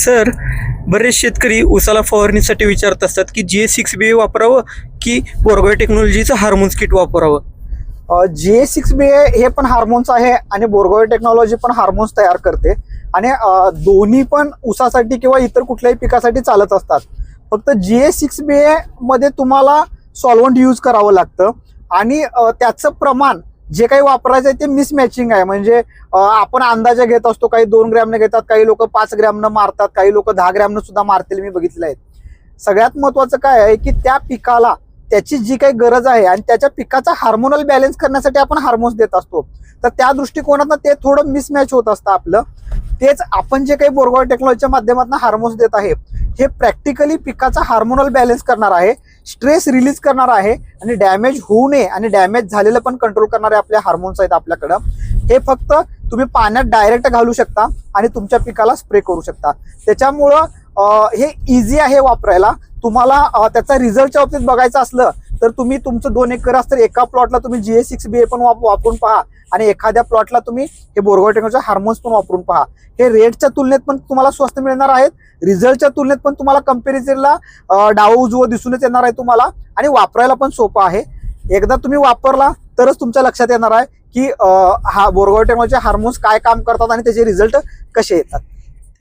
Sir, बरेच शेतकरी उसाला फवारणीसाठी विचारत असतात की GA6BA वापरावं की बोरगॉय टेक्नॉलॉजीचं हार्मोन्स किट वापरावं. GA6BA हे पण हार्मोन्स आहे आणि बोरगॉय टेक्नॉलॉजी पण हार्मोन्स तयार करते आणि दोन्ही पण ऊसासाठी किंवा इतर कुठल्याही पिकासाठी चालत असतात. फक्त GA6BA मध्ये तुम्हाला सॉल्व्हंट यूज करावं लागतं आणि त्याचं प्रमाण जे काही वापरायचं आहे ते मिसमॅचिंग आहे. म्हणजे आपण अंदाजे घेत असतो, काही 2 ग्रॅमने घेतात, काही लोक 5 ग्रॅमनं मारतात, काही लोक 10 ग्रॅमनं सुद्धा मारतील, मी बघितले आहेत. सगळ्यात महत्वाचं काय आहे की त्या पिकाला त्याची जी काही गरज आहे आणि त्याच्या पिकाचा हार्मोनल बॅलन्स करण्यासाठी आपण हार्मोन्स देत असतो. तर त्या दृष्टिकोनातून ते थोडं मिसमॅच होत असतं आपलं. तेच आपण जे काही बोरगॉय टेक्नॉलॉजीच्या माध्यमातून हार्मोन्स देत आहे हे प्रॅक्टिकली पिकाचा हार्मोनल बॅलन्स करणार आहे, स्ट्रेस रिलीज करणार आहे आणि डॅमेज होऊ नये आणि डॅमेज झालेलं पण कंट्रोल करणारे आपले हार्मोन्स आहेत आपल्याकडं. हे फक्त तुम्ही पाण्यात डायरेक्ट घालू शकता आणि तुमच्या पिकाला स्प्रे करू शकता. त्याच्यामुळं हे इझी आहे वापरायला. तुम्हाला त्याचा रिझल्टच्या बाबतीत बघायचं असलं तर तुम्ही तुमचं 2 एकर असतं, एका प्लॉटला तुम्ही GA6BA पण वापरून पहा आणि एखाद्या प्लॉटला तुम्ही हे बोरगॉय टेक्नॉलॉजी हार्मोन्स पण वापरून पहा. हे रेटच्या तुलनेत पण तुम्हाला स्वस्त मिळणार आहेत, रिझल्टच्या तुलनेत पण तुम्हाला कंपॅरिझनला डाव उजवं दिसूनच येणार आहे तुम्हाला आणि वापरायला पण सोपं आहे. एकदा तुम्ही वापरला तरच तुमच्या लक्षात येणार आहे की हा बोरगॉय टेक्नॉलॉजी हार्मोन्स काय काम करतात आणि त्याचे रिझल्ट कसे येतात.